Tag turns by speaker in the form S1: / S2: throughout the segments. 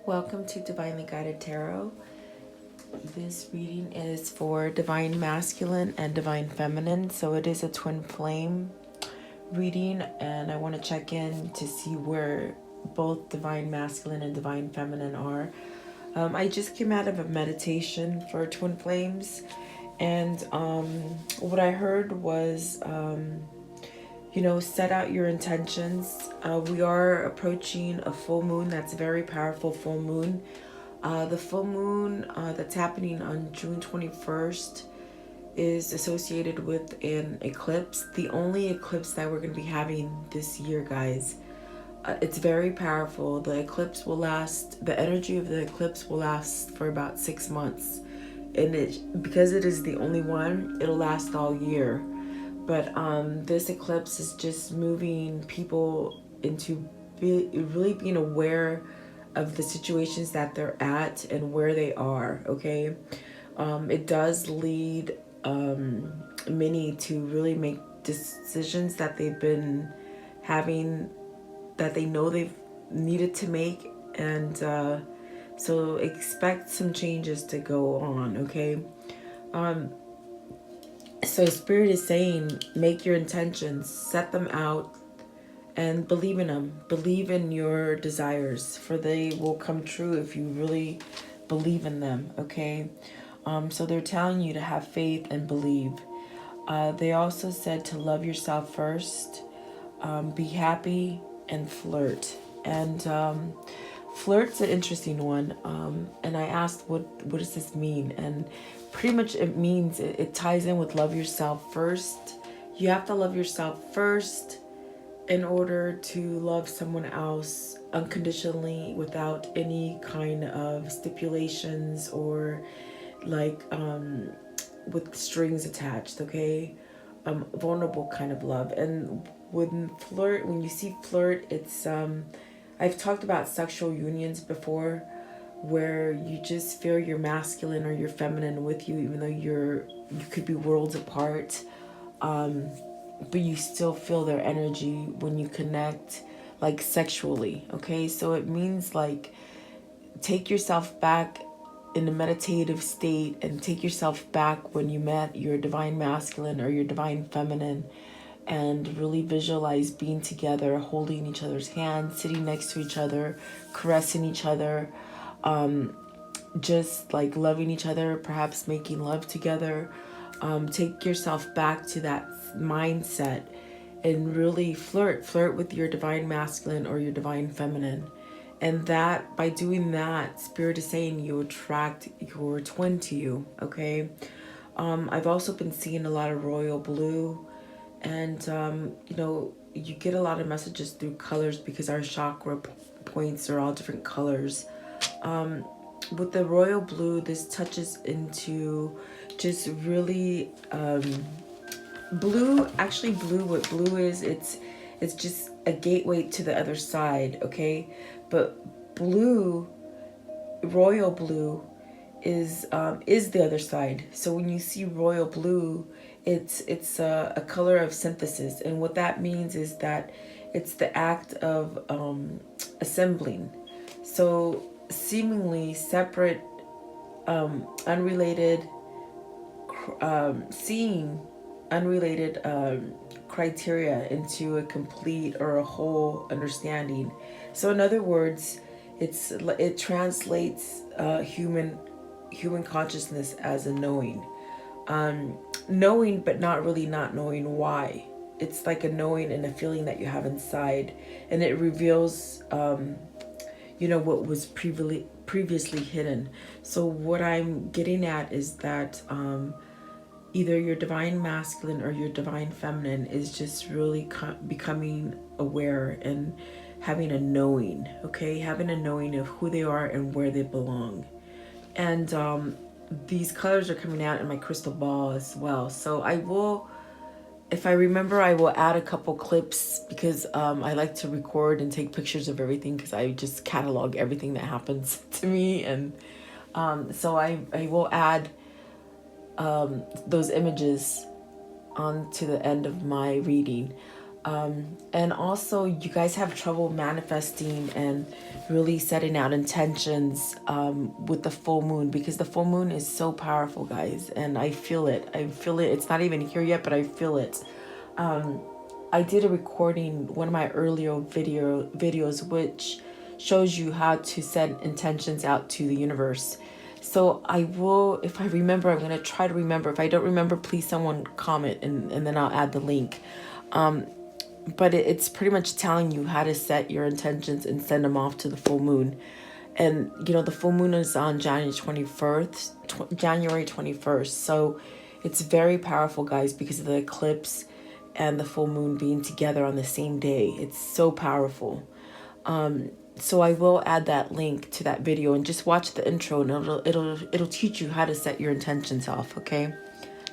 S1: Welcome to Divinely Guided Tarot. This reading is for Divine Masculine and Divine Feminine, so it is a twin flame reading, and I want to check in to see where both Divine Masculine and Divine Feminine are. I just came out of a meditation for twin flames, and what I heard was set out your intentions. We are approaching a full moon. That's a very powerful full moon. The full moon that's happening on June 21st is associated with an eclipse. The only eclipse that we're going to be having this year, guys. It's very powerful. The eclipse will last, the energy of the eclipse will last for about 6 months. And because it is the only one, it'll last all year. But this eclipse is just moving people into really being aware of the situations that they're at and where they are, okay? It does lead many to really make decisions that they've been having, that they know they've needed to make. And so expect some changes to go on, okay? So Spirit is saying, make your intentions, set them out, and believe in them. Believe in your desires, for they will come true if you really believe in them, okay? So they're telling you to have faith and believe. They also said to love yourself first, be happy, and flirt. And flirt's an interesting one. And I asked, what does this mean? And pretty much it means, it ties in with love yourself first. You have to love yourself first in order to love someone else unconditionally without any kind of stipulations or with strings attached, okay? Vulnerable kind of love. And when you see flirt, it's I've talked about sexual unions before, where you just feel your masculine or your feminine with you, even though you could be worlds apart, but you still feel their energy when you connect, like sexually, okay? So it means take yourself back in a meditative state and take yourself back when you met your divine masculine or your divine feminine, and really visualize being together, holding each other's hands, sitting next to each other, caressing each other, just loving each other, perhaps making love together. Take yourself back to that mindset and really flirt with your divine masculine or your divine feminine. And that, by doing that, Spirit is saying you attract your twin to you, okay? I've also been seeing a lot of royal blue, and you get a lot of messages through colors because our chakra points are all different colors. With the royal blue, this touches into just really blue. Actually, what blue is, it's just a gateway to the other side, okay? But blue, royal blue, is the other side. So when you see royal blue, it's a color of synthesis, and what that means is that it's the act of assembling. So seemingly separate, unrelated, seeing unrelated criteria into a complete or a whole understanding. So in other words, it translates human consciousness as a knowing. Knowing, but not really not knowing why. It's like a knowing and a feeling that you have inside, and it reveals what was previously hidden. So what I'm getting at is that either your divine masculine or your divine feminine is just really becoming aware and having a knowing, okay? Having a knowing of who they are and where they belong. And these colors are coming out in my crystal ball as well. So I will, if I remember, I will add a couple clips, because I like to record and take pictures of everything, because I just catalog everything that happens to me. And so I will add those images on to the end of my reading. And also, you guys have trouble manifesting and really setting out intentions with the full moon, because the full moon is so powerful, guys. And I feel it. I feel it. It's not even here yet, but I feel it. I did a recording, one of my earlier videos, which shows you how to set intentions out to the universe. So I will, if I remember, I'm going to try to remember. If I don't remember, please someone comment, and then I'll add the link. But it's pretty much telling you how to set your intentions and send them off to the full moon. And, the full moon is on January 21st. So it's very powerful, guys, because of the eclipse and the full moon being together on the same day. It's so powerful. So I will add that link to that video, and just watch the intro, and it'll teach you how to set your intentions off, okay?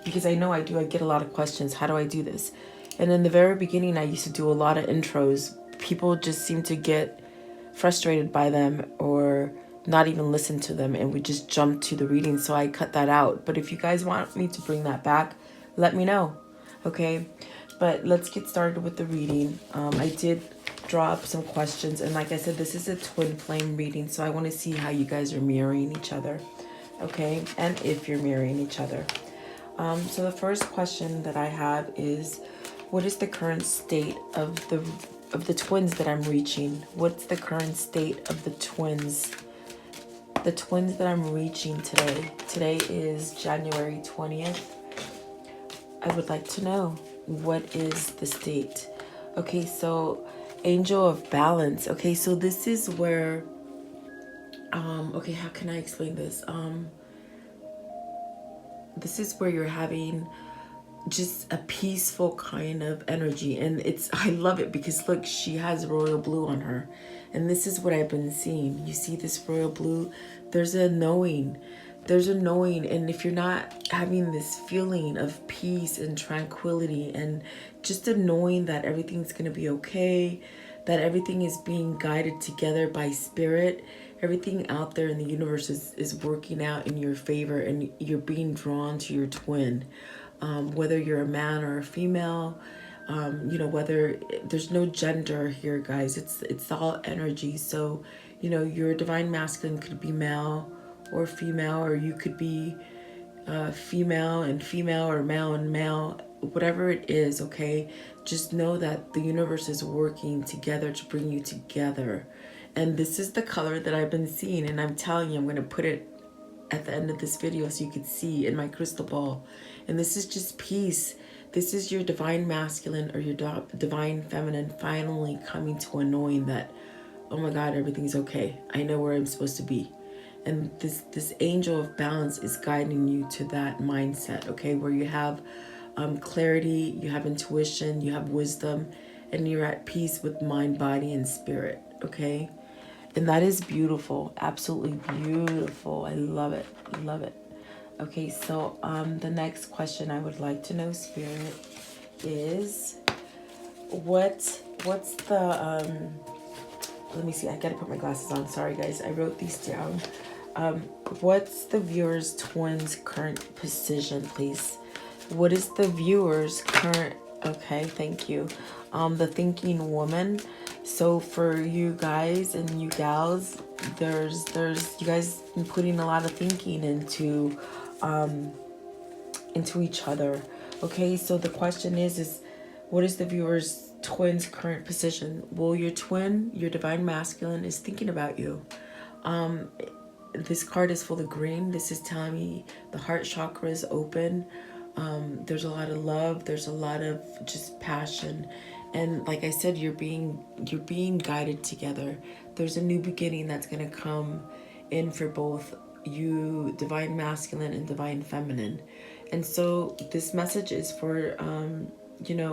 S1: Because I know I get a lot of questions. How do I do this? And in the very beginning, I used to do a lot of intros. People just seem to get frustrated by them or not even listen to them, and we just jump to the reading. So I cut that out. But if you guys want me to bring that back, let me know, okay? But let's get started with the reading. I did draw up some questions, and like I said, this is a twin flame reading, so I want to see how you guys are mirroring each other, okay? And if you're mirroring each other. So the first question that I have is, what is the current state of the twins that I'm reaching? What's the current state of the twins? The twins that I'm reaching today. Today is January 20th. I would like to know, what is the state? Okay, so Angel of Balance. Okay, so this is where, okay, how can I explain this? This is where you're having just a peaceful kind of energy, and I love it because look, she has royal blue on her, and this is what I've been seeing. You see this royal blue? There's a knowing, and if you're not having this feeling of peace and tranquility, and just a knowing that everything's gonna be okay, that everything is being guided together by spirit, everything out there in the universe is working out in your favor, and you're being drawn to your twin. Whether you're a man or a female, whether there's no gender here, guys, it's all energy. So, your divine masculine could be male or female, or you could be female and female, or male and male, whatever it is, okay? Just know that the universe is working together to bring you together. And this is the color that I've been seeing, and I'm telling you, I'm going to put it at the end of this video so you could see in my crystal ball. And this is just peace. This is your divine masculine or your divine feminine finally coming to a knowing that, oh my God, everything's okay. I know where I'm supposed to be. And this angel of balance is guiding you to that mindset, okay, where you have clarity, you have intuition, you have wisdom, and you're at peace with mind, body, and spirit, okay? And that is beautiful, absolutely beautiful. I love it, love it. Okay, so the next question I would like to know, Spirit, is what's the let me see, I gotta put my glasses on. Sorry guys, I wrote these down. What's the viewer's twins current position, please? What is the viewer's current? Okay, thank you. The thinking woman. So for you guys and you gals, there's you guys been putting a lot of thinking into each other. Okay, so the question is what is the viewer's twin's current position? Well, your twin, your divine masculine, is thinking about you. This card is full of green. This is telling me the heart chakra is open. There's a lot of love. There's a lot of just passion. And like I said, you're being guided together. There's a new beginning that's going to come in for both you, divine masculine and divine feminine. And so this message is for,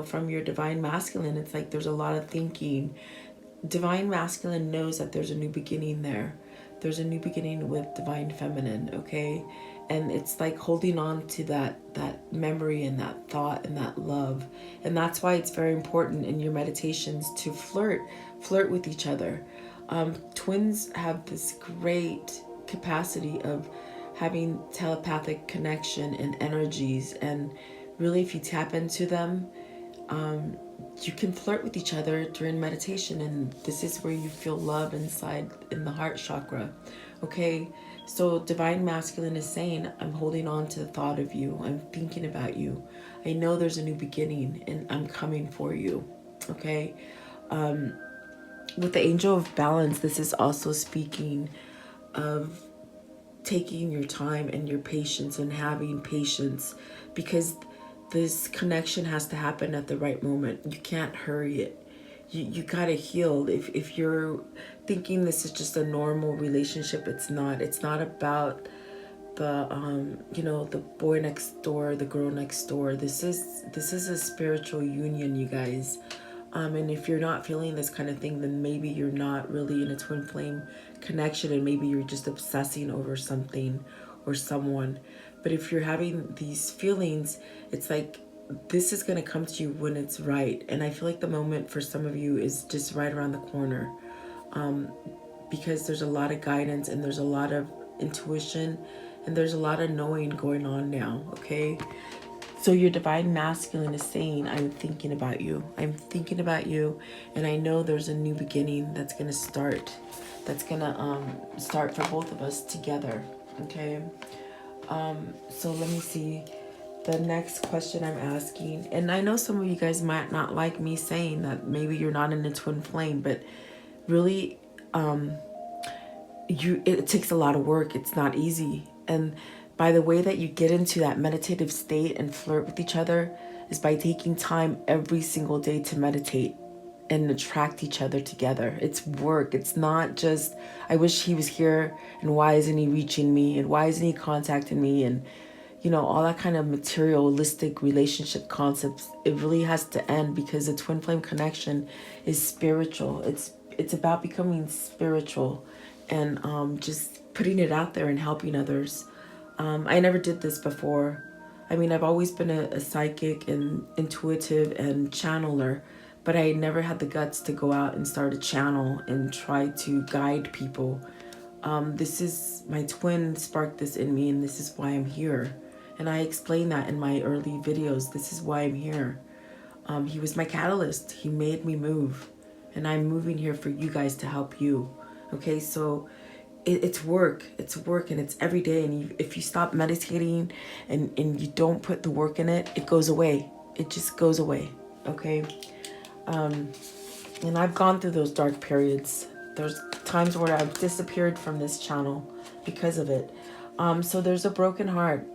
S1: from your divine masculine. It's like there's a lot of thinking. Divine masculine knows that there's a new beginning there. There's a new beginning with divine feminine, okay? And it's like holding on to that memory and that thought and that love. And that's why it's very important in your meditations to flirt with each other. Twins have this great capacity of having telepathic connection and energies. And really, if you tap into them, You can flirt with each other during meditation, and this is where you feel love inside in the heart chakra. Okay, so divine masculine is saying, I'm holding on to the thought of you, I'm thinking about you, I know there's a new beginning, and I'm coming for you. Okay, with the angel of balance, this is also speaking of taking your time and your patience and having patience, because this connection has to happen at the right moment. You can't hurry it. You gotta heal. If you're thinking this is just a normal relationship, it's not. It's not about the the boy next door, the girl next door. This is a spiritual union, you guys. And if you're not feeling this kind of thing, then maybe you're not really in a twin flame connection, and maybe you're just obsessing over something or someone. But if you're having these feelings, it's like this is going to come to you when it's right. And I feel like the moment for some of you is just right around the corner, because there's a lot of guidance, and there's a lot of intuition, and there's a lot of knowing going on now. Okay, so your divine masculine is saying, I'm thinking about you. I'm thinking about you. And I know there's a new beginning that's going to start. That's going to start for both of us together. Okay. So let me see. The next question I'm asking. And I know some of you guys might not like me saying that maybe you're not in a twin flame. But really, it takes a lot of work. It's not easy. And by the way that you get into that meditative state and flirt with each other is by taking time every single day to meditate and attract each other together. It's work. It's not just, I wish he was here, and why isn't he reaching me, and why isn't he contacting me, and all that kind of materialistic relationship concepts. It really has to end, because the twin flame connection is spiritual. It's about becoming spiritual, and just putting it out there and helping others. I never did this before. I mean, I've always been a psychic and intuitive and channeler, but I never had the guts to go out and start a channel and try to guide people. This is, my twin sparked this in me, and this is why I'm here. And I explained that in my early videos. This is why I'm here. He was my catalyst. He made me move. And I'm moving here for you guys to help you. Okay, so it's work. It's work, and it's every day. And if you stop meditating and you don't put the work in it, it goes away. It just goes away. Okay. And I've gone through those dark periods. There's times where I've disappeared from this channel because of it. So there's a broken heart.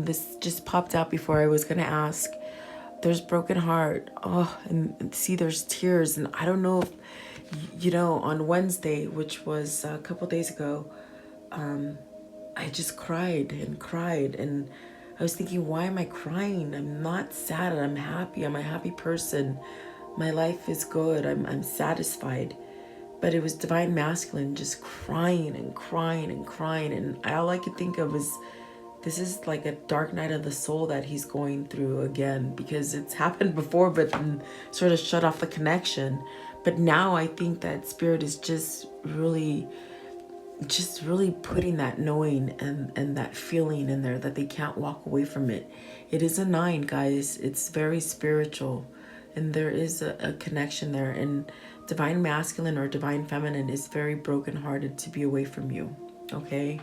S1: This just popped out before I was going to ask. There's broken heart. Oh, and see, there's tears. And I don't know if, on Wednesday, which was a couple days ago, I just cried and cried. And I was thinking, why am I crying? I'm not sad. I'm happy. I'm a happy person. My life is good. I'm satisfied. But it was divine masculine just crying and crying and crying. And all I could think of was, this is like a dark night of the soul that he's going through again, because it's happened before, but then sort of shut off the connection. But now I think that spirit is just really putting that knowing and that feeling in there, that they can't walk away from it. It is a 9, guys. It's very spiritual, and there is a connection there. And divine masculine or divine feminine is very brokenhearted to be away from you. Okay.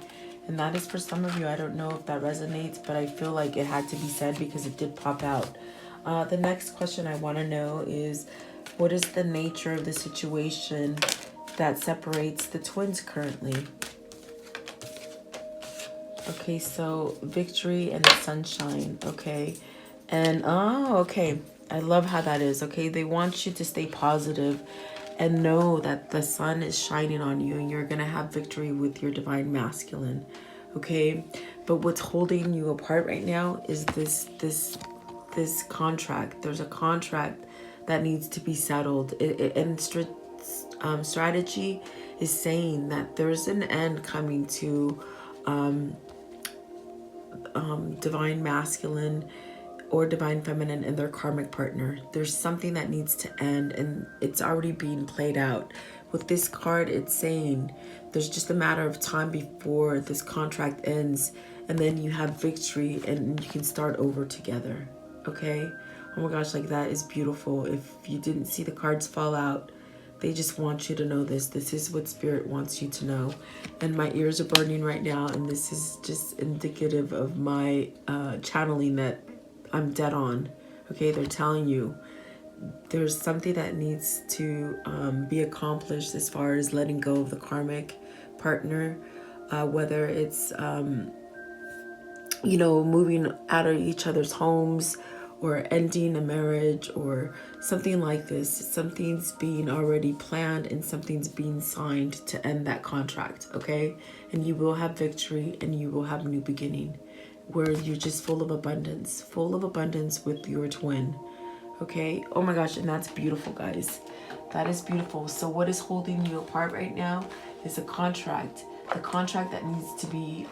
S1: And that is for some of you. I don't know if that resonates, but I feel like it had to be said because it did pop out. The next question I want to know is, what is the nature of the situation that separates the twins currently? Okay, so victory and sunshine. Okay. And, okay. I love how that is. Okay, they want you to stay positive and know that the sun is shining on you, and you're going to have victory with your divine masculine. Okay, but what's holding you apart right now is this contract. There's a contract that needs to be settled. And strategy is saying that there's an end coming to divine masculine or divine feminine and their karmic partner. There's something that needs to end, and it's already being played out. With this card, it's saying there's just a matter of time before this contract ends, and then you have victory and you can start over together. Okay? Oh my gosh, like that is beautiful. If you didn't see the cards fall out, they just want you to know this. This is what Spirit wants you to know. And my ears are burning right now, and this is just indicative of my channeling that I'm dead on. Okay, they're telling you there's something that needs to be accomplished as far as letting go of the karmic partner, whether it's moving out of each other's homes or ending a marriage or something like this. Something's being already planned and something's being signed to end that contract, okay? And you will have victory and you will have a new beginning where you're just full of abundance with your twin, okay? Oh my gosh, and that's beautiful, guys. That is beautiful. So what is holding you apart right now is a contract. The contract that needs to be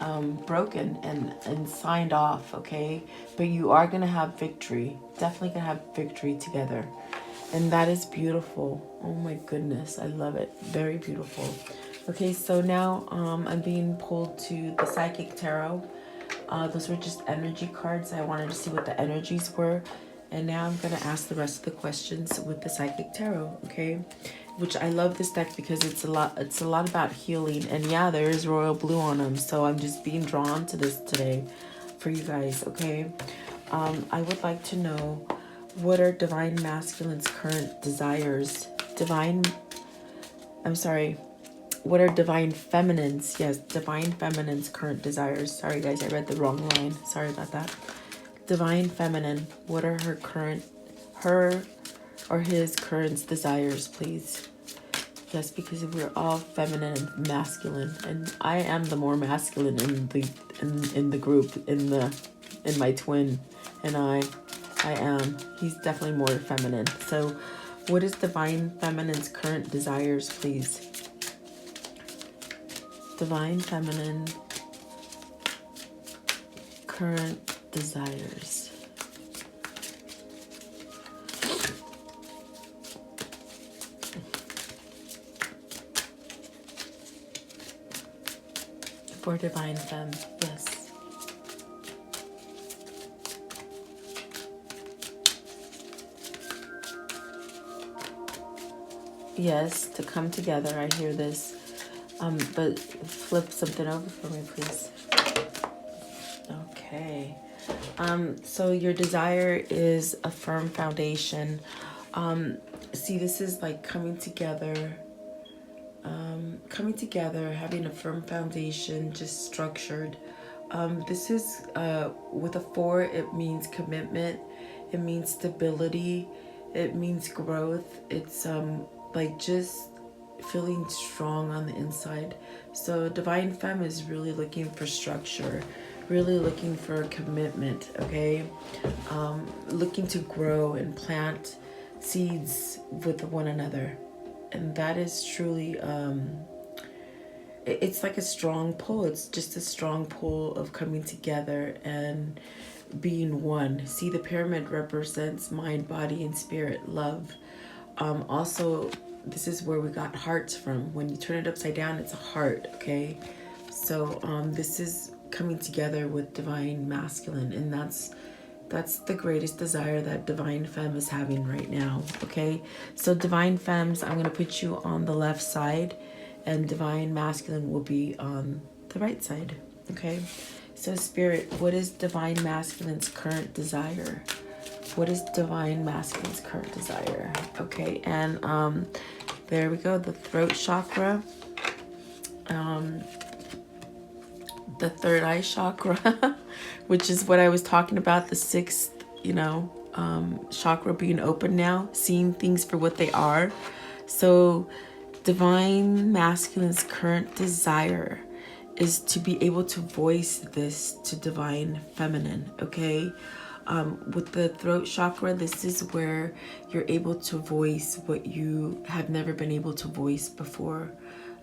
S1: broken and signed off, okay? But you are going to have victory. Definitely going to have victory together. And that is beautiful. Oh my goodness. I love it. Very beautiful. Okay, so now I'm being pulled to the Psychic Tarot. Those were just energy cards. I wanted to see what the energies were. And now I'm going to ask the rest of the questions with the Psychic Tarot, okay? Which I love this deck because it's a lot about healing. And yeah, there is royal blue on them. So I'm just being drawn to this today for you guys, okay? I would like to know, what are Divine Masculine's current desires? What are Divine Feminine's, Divine Feminine's current desires. Sorry guys, I read the wrong line. Sorry about that. Divine Feminine, what are her or his current desires, please? Yes, because we're all feminine and masculine, and I am the more masculine in the group, in my twin, and I am. He's definitely more feminine. So, what is Divine Feminine's current desires, please? Divine Feminine current desires. For Divine Femme, yes. Yes, to come together, I hear this. But flip something over for me, please. Okay. So your desire is a firm foundation. See, this is like coming together, having a firm foundation, just structured. This is, with a 4, it means commitment. It means stability. It means growth. It's, like just feeling strong on the inside. So Divine Femme is really looking for structure, really looking for commitment, okay? Looking to grow and plant seeds with one another. And that is truly, it's like a strong pull. It's just a strong pull of coming together and being one. See, the pyramid represents mind, body, and spirit, love. Also, this is where we got hearts from. When you turn it upside down, it's a heart, okay? So this is coming together with Divine Masculine, and that's the greatest desire that Divine Femme is having right now, okay? So Divine Femmes, I'm going to put you on the left side, and Divine Masculine will be on the right side, okay? So Spirit, what is Divine Masculine's current desire? What is Divine Masculine's current desire? Okay, and there we go, the throat chakra, the third eye chakra, which is what I was talking about, the sixth, chakra being open now, seeing things for what they are. So Divine Masculine's current desire is to be able to voice this to Divine Feminine, okay? With the throat chakra, this is where you're able to voice what you have never been able to voice before,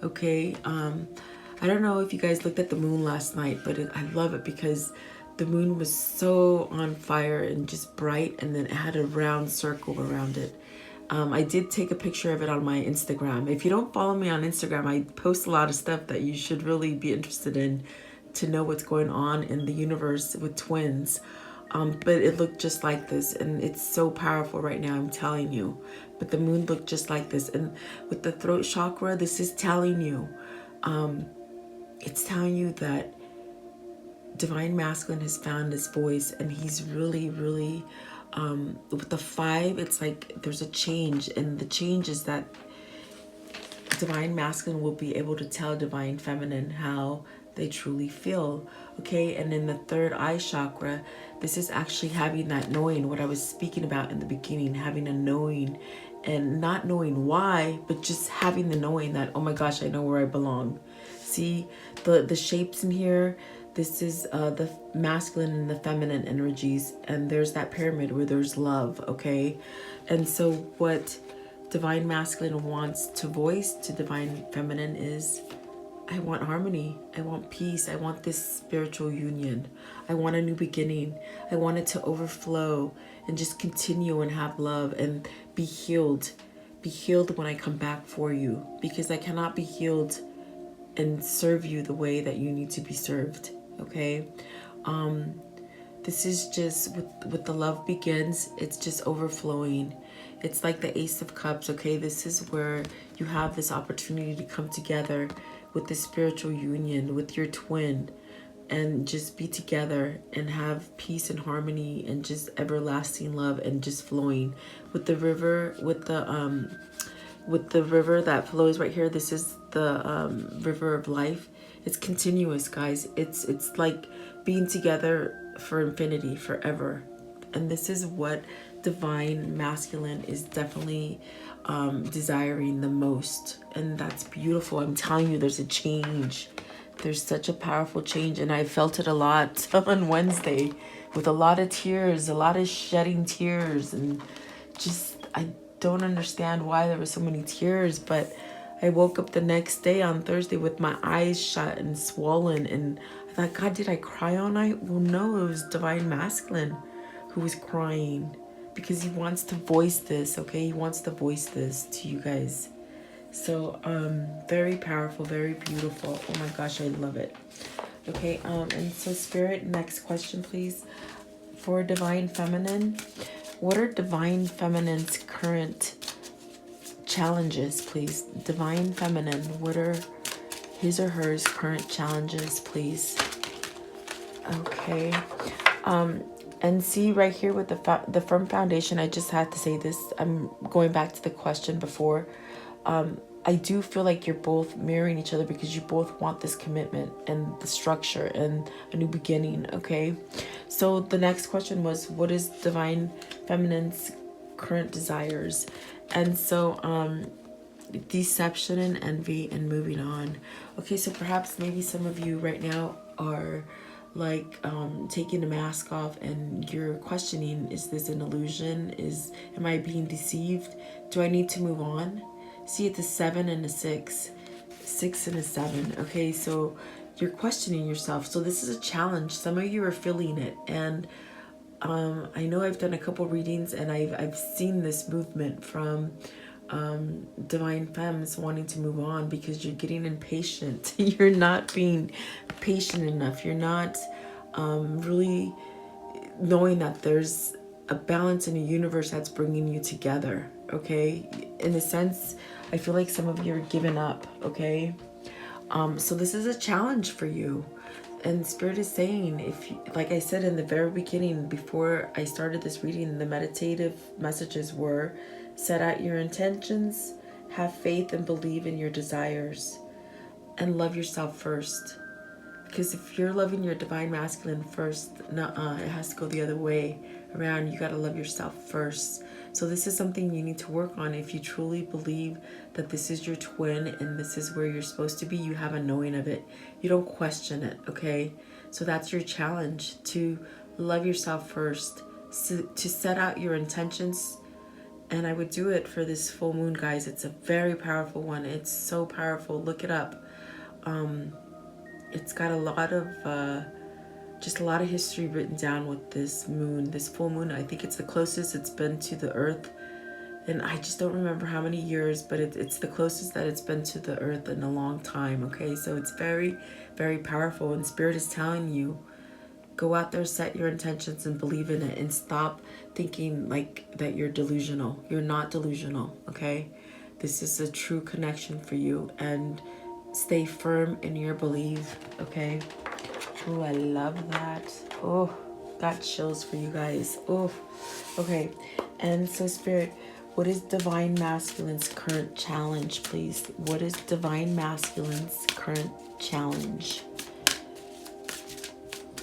S1: okay? I don't know if you guys looked at the moon last night, but I love it because the moon was so on fire and just bright, and then it had a round circle around it. I did take a picture of it on my Instagram. If you don't follow me on Instagram, I post a lot of stuff that you should really be interested in to know what's going on in the universe with twins. But it looked just like this, and it's so powerful right now, I'm telling you. But the moon looked just like this. And with the throat chakra, this is telling you, it's telling you that Divine Masculine has found his voice, and he's really, really, with the 5, it's like there's a change, and the change is that Divine Masculine will be able to tell Divine Feminine how they truly feel. Okay, and in the third eye chakra, this is actually having that knowing, what I was speaking about in the beginning, having a knowing, and not knowing why, but just having the knowing that, oh my gosh, I know where I belong. See the shapes in here. This is the masculine and the feminine energies, and there's that pyramid where there's love. Okay, and so what Divine Masculine wants to voice to Divine Feminine is, I want harmony. I want peace. I want this spiritual union. I want a new beginning. I want it to overflow and just continue and have love and be healed. Be healed when I come back for you, because I cannot be healed and serve you the way that you need to be served. Okay? This is just, with the love begins, it's just overflowing. It's like the Ace of Cups, okay? This is where you have this opportunity to come together with this spiritual union, with your twin, and just be together and have peace and harmony and just everlasting love and just flowing. With the river, with the river that flows right here, this is the river of life. It's continuous, guys. It's like being together for infinity, forever. And this is what Divine Masculine is definitely desiring the most. And that's beautiful. I'm telling you, there's a change. There's such a powerful change. And I felt it a lot on Wednesday with a lot of tears, a lot of shedding tears. And just, I don't understand why there were so many tears. But I woke up the next day on Thursday with my eyes shut and swollen. And I thought, God, did I cry all night? Well, no, it was Divine Masculine who was crying, because he wants to voice this, okay? He wants to voice this to you guys. So, very powerful, very beautiful. Oh my gosh, I love it. Okay, and so Spirit, next question, please. For Divine Feminine, what are Divine Feminine's current challenges, please? Divine Feminine, what are his or hers current challenges, please? Okay, and see right here with the firm foundation, I just had to say this. I'm going back to the question before. I do feel like you're both mirroring each other, because you both want this commitment and the structure and a new beginning, okay? So the next question was, what is Divine Feminine's current desires? And so deception and envy and moving on. Okay, so perhaps maybe some of you right now are like taking the mask off and you're questioning, is this an illusion? Am I being deceived? Do I need to move on? See, it's a 7 and a 6. 6 and a 7. Okay, so you're questioning yourself. So this is a challenge. Some of you are feeling it. And I know I've done a couple readings, and I've seen this movement from Divine Femmes wanting to move on, because you're getting impatient. You're not being patient enough. You're not really knowing that there's a balance in a universe that's bringing you together, okay? In a sense, I feel like some of you are giving up, okay? So this is a challenge for you. And Spirit is saying, if you, like I said in the very beginning, before I started this reading, the meditative messages were, set out your intentions, have faith and believe in your desires, and love yourself first. Because if you're loving your Divine Masculine first, it has to go the other way around. You got to love yourself first. So this is something you need to work on. If you truly believe that this is your twin and this is where you're supposed to be, you have a knowing of it. You don't question it, okay? So that's your challenge, to love yourself first, to set out your intentions. And I would do it for this full moon, guys. It's a very powerful one. It's so powerful. Look it up. It's got a lot of just a lot of history written down with this moon, this full moon. I think it's the closest it's been to the earth, and I just don't remember how many years, but it's the closest that it's been to the earth in a long time. Okay, so it's very, very powerful, and Spirit is telling you Go out there, set your intentions, and believe in it, and stop thinking like that you're delusional. You're not delusional, okay? This is a true connection for you, and stay firm in your belief, okay? Oh, I love that. Oh, got chills for you guys. Oh, okay. And so, Spirit, what is Divine Masculine's current challenge, please? What is Divine Masculine's current challenge?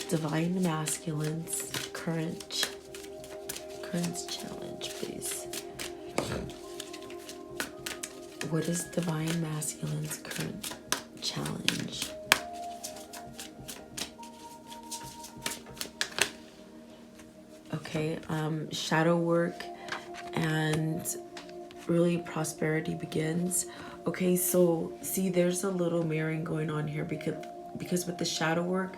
S1: Divine Masculine's current challenge, please. What is Divine Masculine's current challenge? Okay, shadow work and really prosperity begins. Okay, so see, there's a little mirroring going on here because with the shadow work,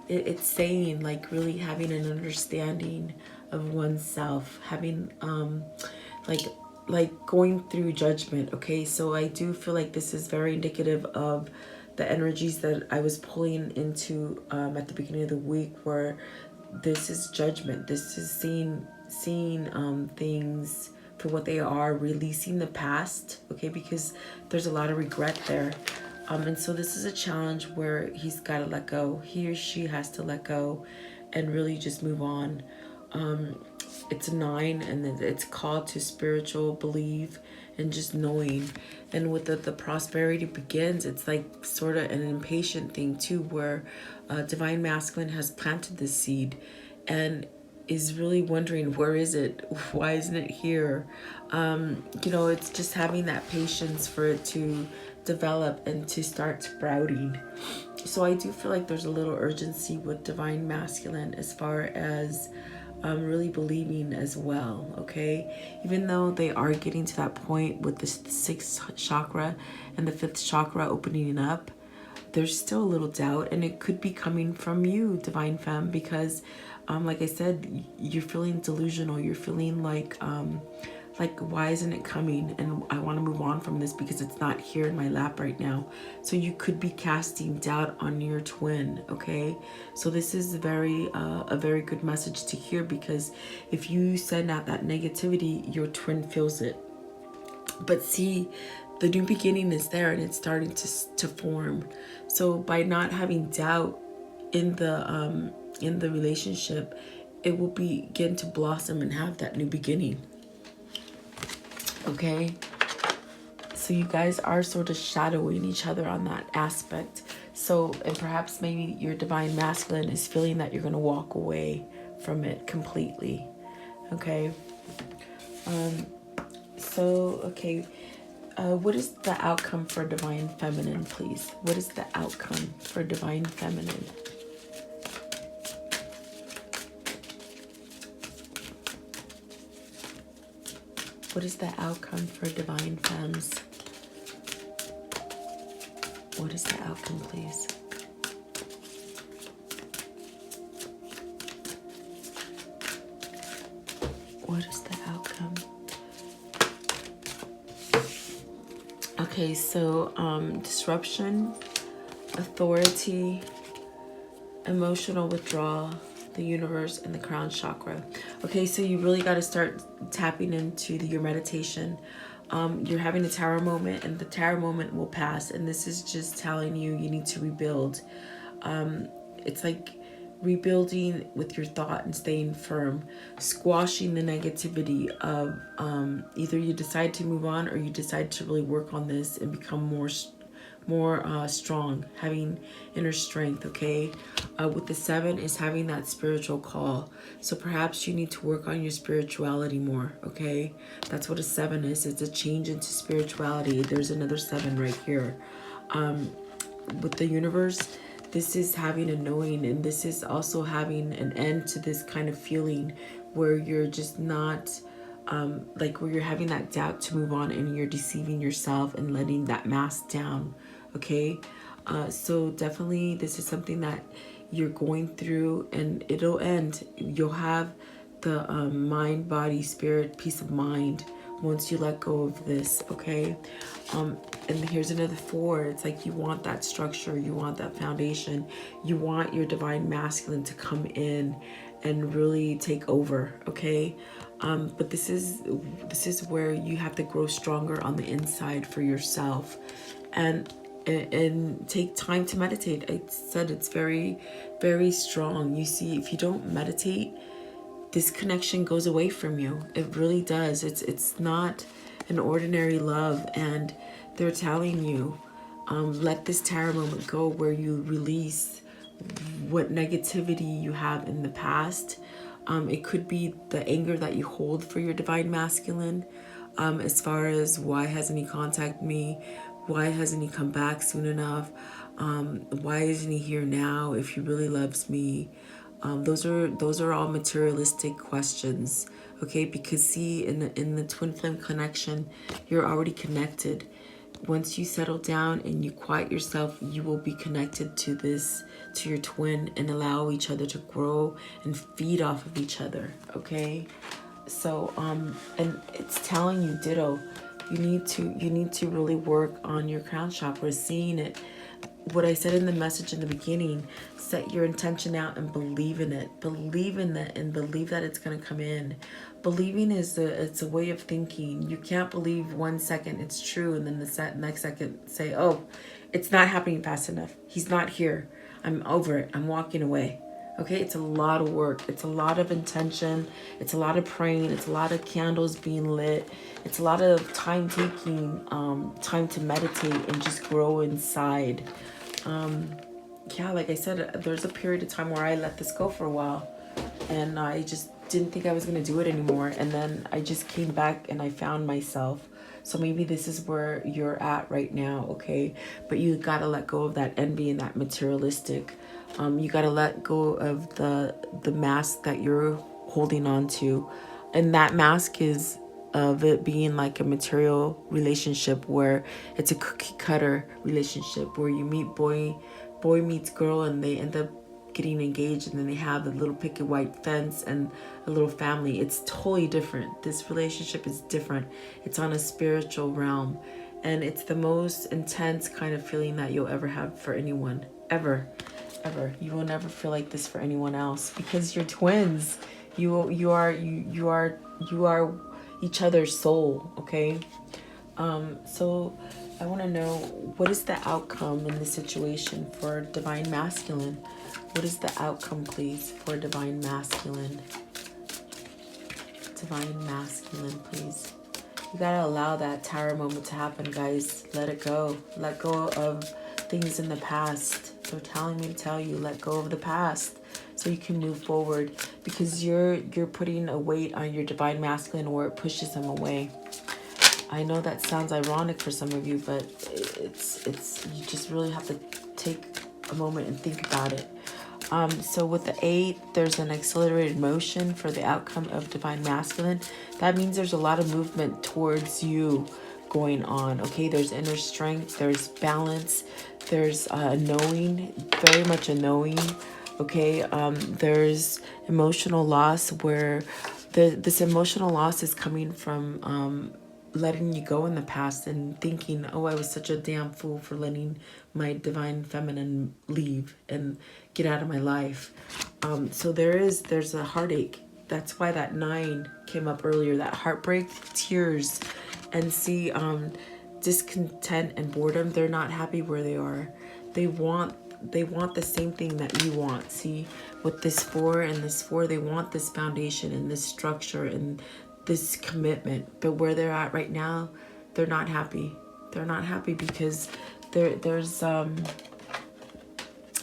S1: it's saying like really having an understanding of oneself, having like going through judgment. Okay, so I do feel like this is very indicative of the energies that I was pulling into at the beginning of the week, where this is judgment. This is seeing things for what they are, releasing the past. Okay, because there's a lot of regret there. And so this is a challenge where he's got to let go. He or she has to let go and really just move on. It's a 9, and then it's called to spiritual belief and just knowing. And with the prosperity begins, it's like sort of an impatient thing too, where Divine Masculine has planted this seed and is really wondering, where is it? Why isn't it here? You know, it's just having that patience for it to develop and to start sprouting. So I do feel like there's a little urgency with Divine Masculine as far as really believing as well, okay? Even though they are getting to that point with the 6th chakra and the 5th chakra opening up, there's still a little doubt, and it could be coming from you, Divine Femme, because like I said, you're feeling delusional. You're feeling like why isn't it coming? And I want to move on from this because it's not here in my lap right now. So you could be casting doubt on your twin, okay? So this is a very good message to hear, because if you send out that negativity, your twin feels it. But see, the new beginning is there, and it's starting to form. So by not having doubt in the relationship, it will begin to blossom and have that new beginning. Okay, so you guys are sort of shadowing each other on that aspect. So, and perhaps maybe your Divine Masculine is feeling that you're going to walk away from it completely. Okay, what is the outcome for Divine Feminine, please? What is the outcome for Divine Feminine? What is the outcome for Divine Femmes? What is the outcome, please? What is the outcome? Okay, so disruption, authority, emotional withdrawal, the universe, and the crown chakra. Okay, so you really got to start tapping into your meditation. You're having a tower moment, and the tower moment will pass, and this is just telling you need to rebuild. It's like rebuilding with your thought and staying firm, squashing the negativity of either you decide to move on or you decide to really work on this and become more strong, having inner strength. Okay, with the 7 is having that spiritual call, so perhaps you need to work on your spirituality more. Okay, that's what a 7 is. It's a change into spirituality. There's another 7 right here. With the universe, this is having a knowing, and this is also having an end to this kind of feeling where you're just not where you're having that doubt to move on, and you're deceiving yourself and letting that mask down. Okay, so definitely this is something that you're going through, and it'll end. You'll have the mind, body, spirit, peace of mind once you let go of this. Okay, And here's another 4. It's like you want that structure, you want that foundation, you want your divine masculine to come in and really take over, okay? But this is where you have to grow stronger on the inside for yourself, and take time to meditate. I said it's very, very strong. You see, if you don't meditate, this connection goes away from you. It really does. It's not an ordinary love, and they're telling you, let this Tara moment go, where you release what negativity you have in the past. It could be the anger that you hold for your divine masculine, as far as why hasn't he contacted me, why hasn't he come back soon enough, why isn't he here now if he really loves me. Those are all materialistic questions, okay? Because see, in the twin flame connection, you're already connected. Once you settle down and you quiet yourself, you will be connected to your twin, and allow each other to grow and feed off of each other, okay? So and it's telling you, ditto, you need to really work on your crown chakra, seeing it. What I said in the message in the beginning, set your intention out and believe in it. Believe in it and believe that it's going to come in. Believing it's a way of thinking. You can't believe 1 second it's true and then the next second say, oh, it's not happening fast enough. He's not here. I'm over it. I'm walking away. Okay, it's a lot of work. It's a lot of intention. It's a lot of praying. It's a lot of candles being lit. It's a lot of time taking, time to meditate and just grow inside. Yeah, like I said, there's a period of time where I let this go for a while, and I just didn't think I was going to do it anymore. And then I just came back and I found myself. So maybe this is where you're at right now, okay? But you got to let go of that envy and that materialistic. You got to let go of the mask that you're holding on to. And that mask is of it being like a material relationship, where it's a cookie cutter relationship, where you meet boy meets girl, and they end up getting engaged, and then they have a little picket white fence and a little family. It's totally different. This relationship is different. It's on a spiritual realm, and it's the most intense kind of feeling that you'll ever have for anyone, ever. You will never feel like this for anyone else, because you're twins. You are each other's soul, okay? So I want to know, what is the outcome in this situation for divine masculine? What is the outcome, please, for divine masculine? Divine masculine, please. You gotta allow that Tower moment to happen, guys. Let it go. Let go of things in the past. They're telling me to tell you, let go of the past so you can move forward, because you're putting a weight on your divine masculine where it pushes him away. I know that sounds ironic for some of you, but it's you just really have to take a moment and think about it. So with the 8, there's an accelerated motion for the outcome of divine masculine. That means there's a lot of movement towards you going on, okay? There's inner strength, there's balance, there's a knowing, very much a knowing, okay? There's emotional loss, where this emotional loss is coming from letting you go in the past and thinking, oh, I was such a damn fool for letting my divine feminine leave and get out of my life. So there's a heartache. That's why that 9 came up earlier, that heartbreak, tears, and see, discontent and boredom. They're not happy where they are. They want the same thing that you want. See, with this 4 and this 4, they want this foundation and this structure and this commitment. But where they're at right now, they're not happy. They're not happy because there's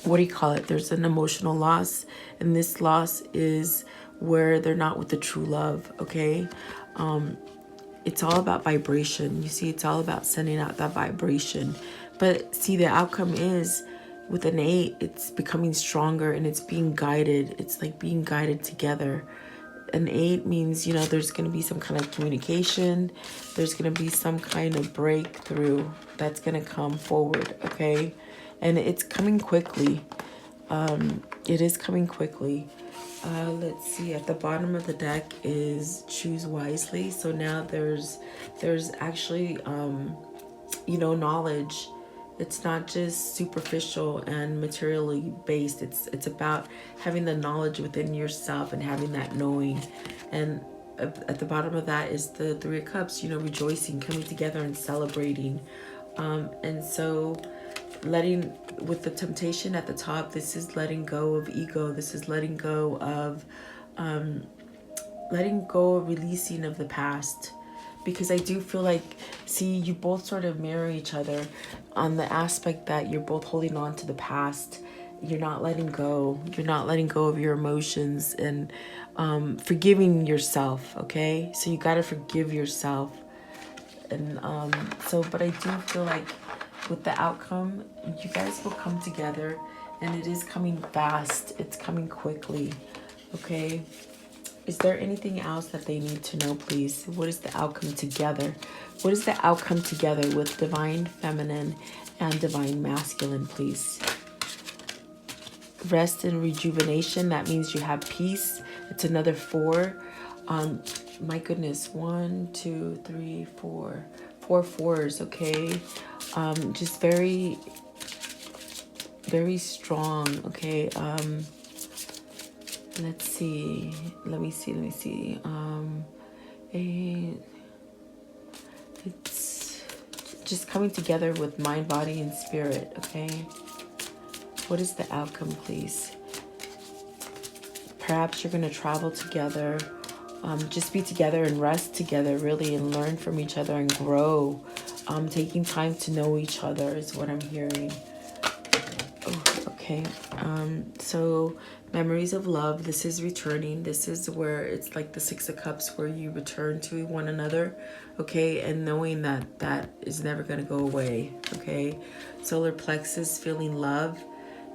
S1: what do you call it? There's an emotional loss, and this loss is where they're not with the true love, okay? It's all about vibration. You see, it's all about sending out that vibration. But see, the outcome is, with an 8, it's becoming stronger and it's being guided. It's like being guided together. An 8 means, you know, there's going to be some kind of communication. There's going to be some kind of breakthrough that's going to come forward, okay? And it's coming quickly. It is coming quickly. Let's see, at the bottom of the deck is choose wisely. So now there's actually knowledge. It's not just superficial and materially based. It's about having the knowledge within yourself and having that knowing. And at the bottom of that is the Three of Cups, rejoicing, coming together and celebrating. And so with the Temptation at the top, this is letting go of ego. This is letting go of releasing of the past. Because I do feel like, see, you both sort of mirror each other on the aspect that you're both holding on to the past. You're not letting go. You're not letting go of your emotions and forgiving yourself, okay? So you got to forgive yourself. And but I do feel like with the outcome, you guys will come together, and it is coming fast. It's coming quickly, okay? Is there anything else that they need to know, please? What is the outcome together? What is the outcome together with Divine Feminine and Divine Masculine, please? Rest and rejuvenation. That means you have peace. It's another 4. My goodness. 1, 2, 3, 4. 4 fours, okay? Just very, very strong, okay? Let's see. Let me see. It's just coming together with mind, body, and spirit, okay? What is the outcome, please? Perhaps you're going to travel together. Just be together and rest together, really, and learn from each other and grow. Taking time to know each other is what I'm hearing. Oh, okay. So memories of love. This is returning. This is where it's like the 6 of Cups, where you return to one another, okay? And knowing that that is never going to go away, okay? Solar plexus, feeling love,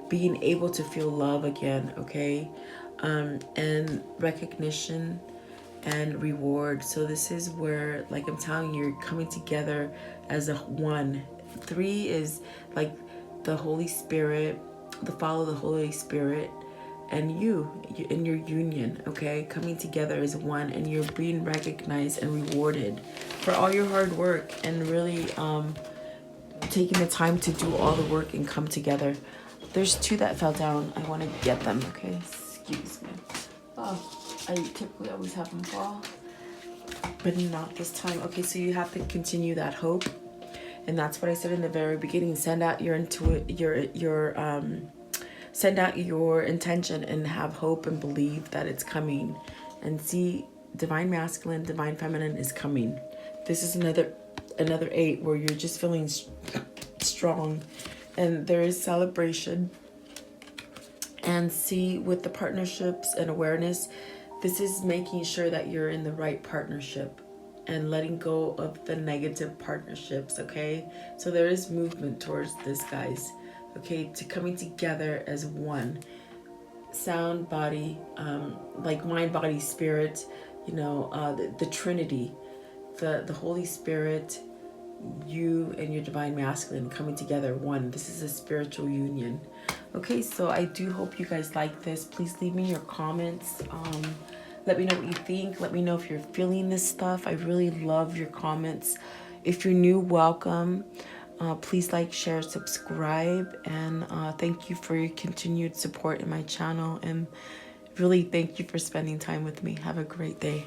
S1: being able to feel love again, okay? And recognition and reward. So this is where, like I'm telling you, you're coming together as a one. 3 is like the Holy Spirit, the follow of the Holy Spirit, and you in your union, okay? Coming together as one, and you're being recognized and rewarded for all your hard work, and really taking the time to do all the work and come together. There's 2 that fell down. I want to get them, okay? Excuse me. Oh, I typically always have them fall, but not this time. Okay, so you have to continue that hope. And that's what I said in the very beginning. Send out your send out your intention and have hope and believe that it's coming. And see, Divine Masculine, Divine Feminine is coming. This is another 8 where you're just feeling strong, and there is celebration. And see, with the partnerships and awareness, this is making sure that you're in the right partnership and letting go of the negative partnerships, okay? So there is movement towards this, guys, okay? To coming together as one. Sound, body, like mind, body, spirit, the Trinity, the Holy Spirit, you and your Divine Masculine coming together, one. This is a spiritual union. Okay, so I do hope you guys like this. Please leave me your comments. Let me know what you think. Let me know if you're feeling this stuff. I really love your comments. If you're new, welcome. Please like, share, subscribe. And thank you for your continued support in my channel. And really thank you for spending time with me. Have a great day.